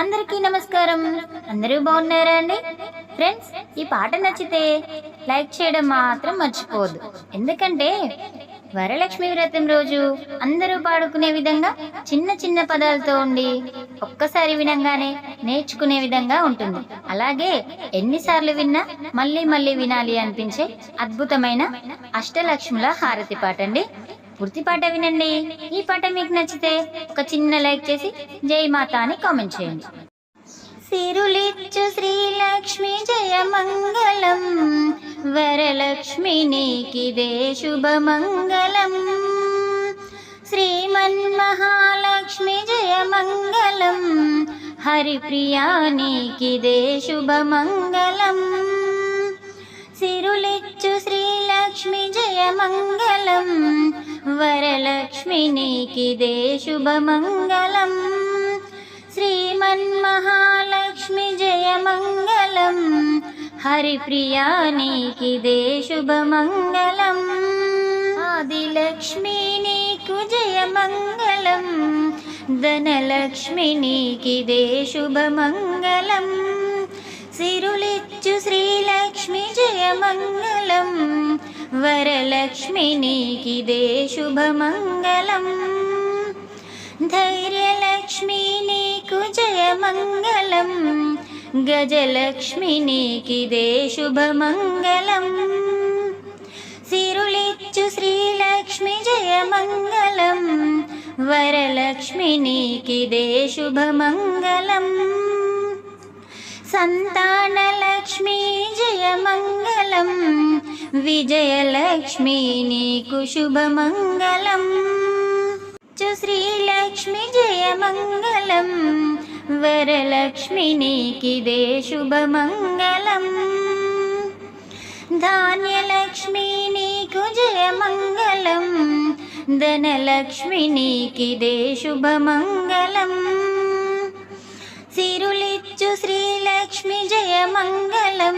అందరికీ నమస్కారం. అందరూ బాగున్నారా అండి? ఫ్రెండ్స్, ఈ పాట నచ్చితే లైక్ చేయడం మాత్రం మర్చిపోవద్దు. ఎందుకంటే వరలక్ష్మి వ్రతం రోజు అందరూ పాడుకునే విధంగా చిన్న చిన్న పదాలతో ఉండి ఒక్కసారి వినంగానే నేర్చుకునే విధంగా ఉంటుంది. అలాగే ఎన్నిసార్లు విన్నా మళ్ళీ మళ్ళీ వినాలి అనిపించే అద్భుతమైన అష్టలక్ష్ముల హారతి పాట అండి. పూర్తి పాట వినండి. ఈ పాట మీకు నచ్చితే ఒక చిన్న లైక్ చేసి జై మాత అని కామెంట్ చేయండి. సిరులిచ్చు శ్రీలక్ష్మి జయ మంగళం, వరలక్ష్మి నీకిదే శుభమంగళం. శ్రీమన్మహాలక్ష్మి జయ మంగళం, హరిప్రియా నీకిదే శుభమంగళం. సిరులిచ్చు శ్రీలక్ష్మి జయ మంగళం, వరలక్ష్మి నీకిదే శుభమంగళం. శ్రీమన్మహాలక్ష్మి జయ మంగళం, హరిప్రియా నీకిదే శుభమంగళం. ఆదిలక్ష్మి నీకు జయ మంగళం, ధనలక్ష్మి నీకిదే శుభమంగళం. సిరులిచ్చు శ్రీలక్ష్మి జయ మంగళం, వరలక్ష్మి నీకిదే శుభమంగళం. ధైర్యలక్ష్మి నీకు జయ మంగళం, గజలక్ష్మి నీకిదే శుభమంగళం. సిరులిచ్చు శ్రీలక్ష్మి జయ మంగళం, వరలక్ష్మి నీకిదే శుభమంగళం. సంతానలక్ష్మి జయ మంగళం, విజయలక్ష్మి నీకు శుభమంగళం. శ్రీలక్ష్మి జయ మంగళం, వరలక్ష్మి నీకిదే శుభమంగళం. ధాన్యలక్ష్మి నీకు జయ మంగళం, ధనలక్ష్మి నీకిదే శుభమంగళం. సిరులిచ్చు శ్రీలక్ష్మి జయ మంగళం,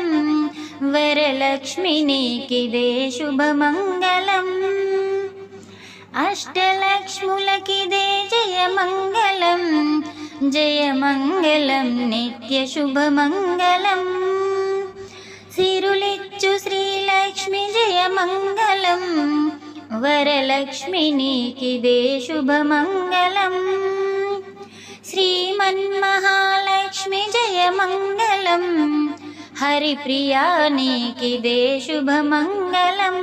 వరలక్ష్మి నీకిదే శుభమంగళం. అష్టలక్ష్ములకిదే జయ మంగళం, జయ మంగళం నిత్య శుభమంగళం. సిరులిచ్చు శ్రీలక్ష్మి జయ మంగళం, వరలక్ష్మి నీకిదే శుభమంగళం. శ్రీమన్మహాలక్ష్మి జయ మంగళం, హరిప్రియా నీకిదే శుభమంగళం.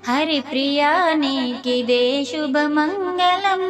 హరిప్రియా నీకిదే శుభమంగళం.